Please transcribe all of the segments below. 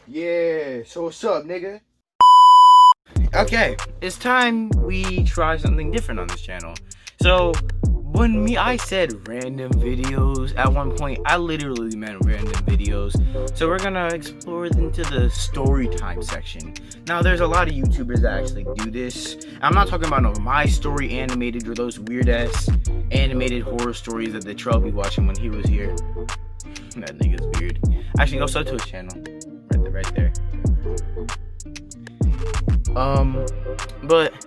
Yeah, so what's up, nigga? Okay, it's time we try something different on this channel. So, I said random videos at one point, I literally meant random videos. So we're gonna explore into the story time section. Now, there's a lot of YouTubers that actually do this. I'm not talking about no My Story animated or those weird ass animated horror stories that the Trail be watching when he was here. That nigga's weird. Actually, go sub to his channel. Right there. But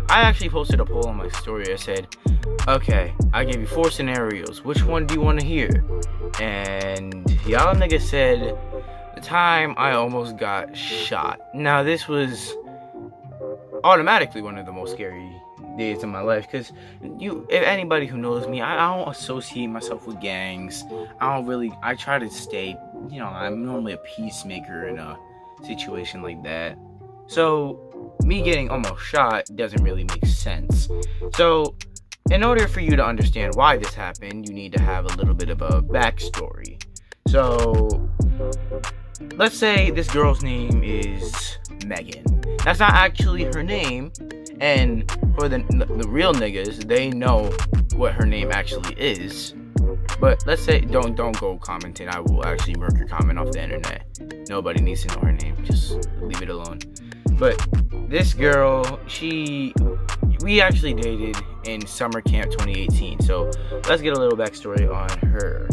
I actually posted a poll on my story. I said, okay, I gave you 4 scenarios. Which one do you want to hear? And y'all niggas said the time I almost got shot. Now, this was automatically one of the most scary days of my life, because if anybody who knows me, I don't associate myself with gangs. I try to stay, I'm normally a peacemaker in a situation like that. So me getting almost shot doesn't really make sense. So in order for you to understand why this happened, you need to have a little bit of a backstory. So let's say this girl's name is Megan. That's not actually her name, and for the real niggas, they know what her name actually is. But let's say, don't go commenting. I will actually murk your comment off the internet. Nobody needs to know her name. Just leave it alone. But this girl, we actually dated in summer camp 2018. So let's get a little backstory on her.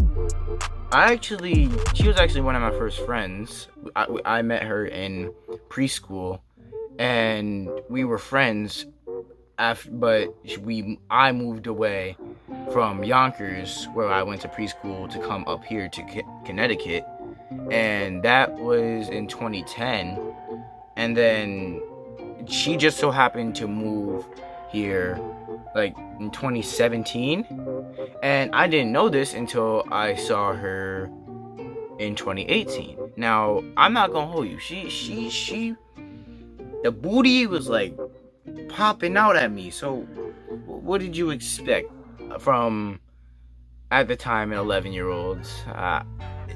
She was actually one of my first friends. I met her in preschool, and we were friends. I moved away from Yonkers, where I went to preschool, to come up here to Connecticut, and that was in 2010. And then she just so happened to move here like in 2017, and I didn't know this until I saw her in 2018. Now, I'm not gonna hold you, the booty was like popping out at me. So what did you expect from, at the time, an 11-year-old?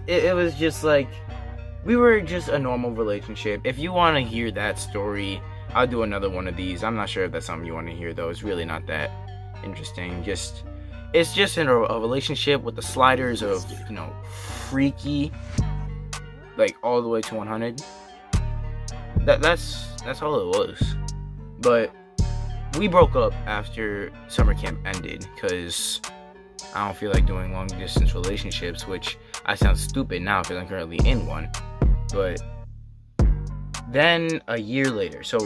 It was just like, we were just a normal relationship. If you want to hear that story, I'll do another one of these. I'm not sure if that's something you want to hear, though. It's really not that interesting. It's just in a relationship with the sliders of, freaky, like all the way to 100. That's all it was. But we broke up after summer camp ended, because I don't feel like doing long distance relationships, which I sound stupid now because I'm currently in one. But then a year later, so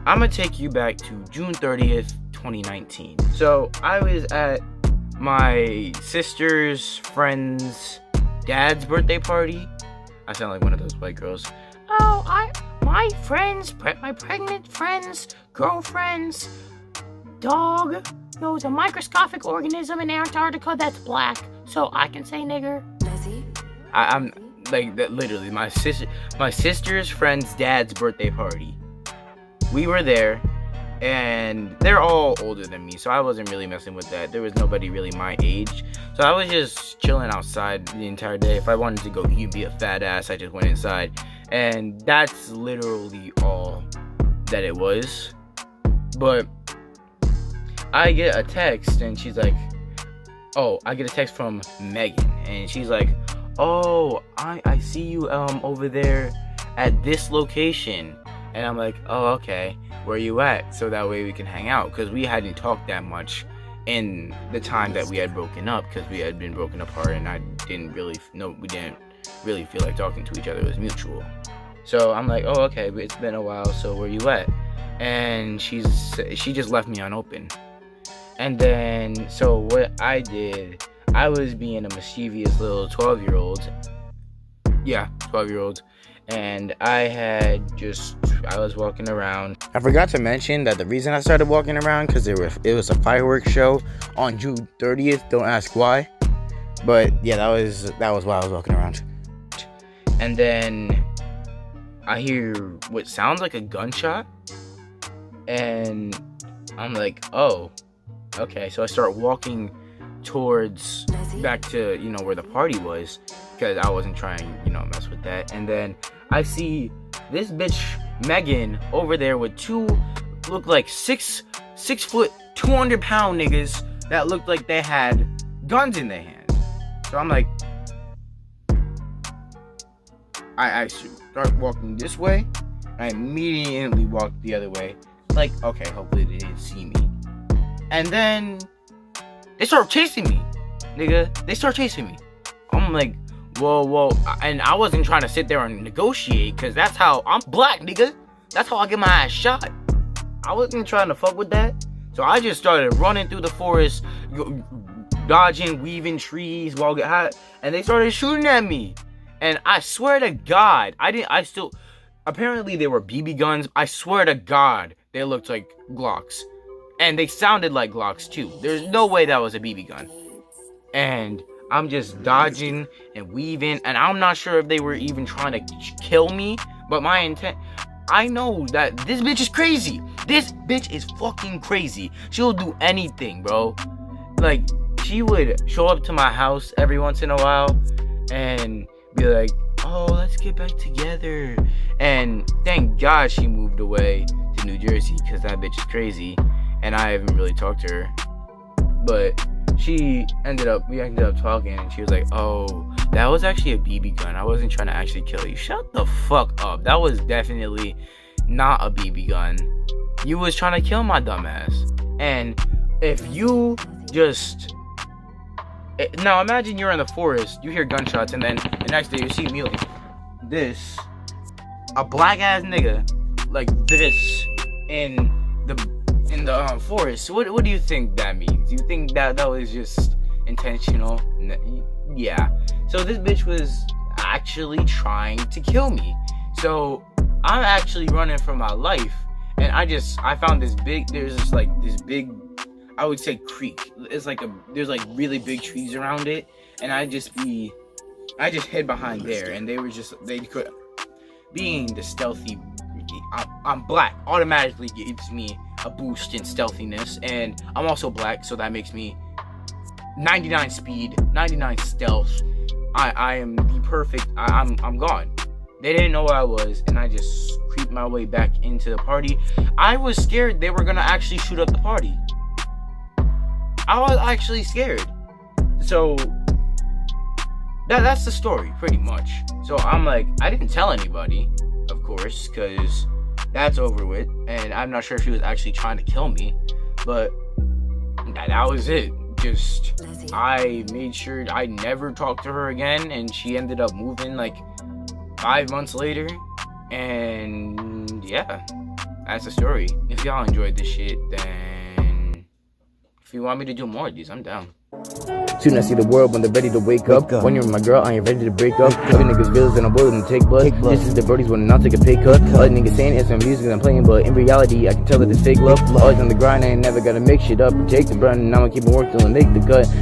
I'm gonna take you back to June 30th, 2019. So I was at my sister's friend's dad's birthday party. I sound like one of those white girls. My pregnant friend's girlfriend's dog knows a microscopic organism in Antarctica that's black, so I can say nigger. I'm like that. Literally, my sister's friend's dad's birthday party. We were there, and they're all older than me, so I wasn't really messing with that. There was nobody really my age, so I was just chilling outside the entire day. If I wanted to go eat and be a fat ass, I just went inside, and that's literally all that it was. But I get a text, and she's like, I get a text from Megan, and she's like, I see you over there at this location. And I'm like, okay, where you at? So that way we can hang out, because we hadn't talked that much in the time that we had broken up, because we had been broken apart, and we didn't really feel like talking to each other. It was mutual. So I'm like, okay, but it's been a while, so where you at? And she just left me unopened. And then, so what I did, I was being a mischievous little 12-year-old. Yeah, 12-year-old. And I was walking around. I forgot to mention that the reason I started walking around, because it was a fireworks show on June 30th. Don't ask why. But yeah, that was why I was walking around. And then I hear what sounds like a gunshot. And I'm like, okay. So I start walking towards back to, where the party was. because I wasn't trying, mess with that. And then I see this bitch Megan over there with two look like 6 foot 200-pound niggas that looked like they had guns in their hands. So I'm like, I start walking this way. I immediately walk the other way. Like, okay, hopefully they didn't see me. And then they start chasing me, nigga. They start chasing me. I'm like, whoa. And I wasn't trying to sit there and negotiate, because that's how I'm black, nigga. That's how I get my ass shot. I wasn't trying to fuck with that. So I just started running through the forest, dodging, weaving trees while get hot, and they started shooting at me. And I swear to God, apparently they were BB guns. I swear to God, they looked like Glocks. And they sounded like Glocks too. There's no way that was a BB gun. And I'm just dodging and weaving, and I'm not sure if they were even trying to kill me, but my intent, I know that this bitch is crazy. This bitch is fucking crazy. She'll do anything, bro. Like, she would show up to my house every once in a while and be like, oh, let's get back together. And thank God she moved away to New Jersey, because that bitch is crazy, and I haven't really talked to her. But we ended up talking, and she was like, oh, that was actually a BB gun. I wasn't trying to actually kill you. Shut the fuck up. That was definitely not a BB gun. You was trying to kill my dumbass. And if you just... Now imagine you're in the forest, you hear gunshots, and then the next day you see me like this, a black ass nigga like this in the forest. So what do you think that means? Do you think that was just intentional? Yeah. So this bitch was actually trying to kill me. So I'm actually running for my life, and I found this big, I would say creek. It's like there's like really big trees around it, and I just hid behind there, and being the stealthy, I'm black, automatically gives me a boost in stealthiness, and I'm also black, so that makes me 99 speed, 99 stealth. I am the perfect, I'm gone. They didn't know where I was, and I just creeped my way back into the party. I was scared they were gonna actually shoot up the party. I was actually scared. So that's the story, pretty much. So I'm like, I didn't tell anybody, of course, because that's over with, and I'm not sure if she was actually trying to kill me, but that was it. Just, I made sure I never talked to her again, and she ended up moving like 5 months later, and yeah, that's the story. If y'all enjoyed this shit, then if you want me to do more of these, I'm down. Soon I see the world when they're ready to wake up. When you're my girl, I ain't ready to break up. Other niggas bills and I'm willing to take blood. This is the birdies when I'm not take a pay cut. Other niggas saying it's some music that I'm playing, but in reality I can tell that it's fake love. Always on the grind, I ain't never gotta make shit up. Take the brunt and I'ma keep it working till I make the cut.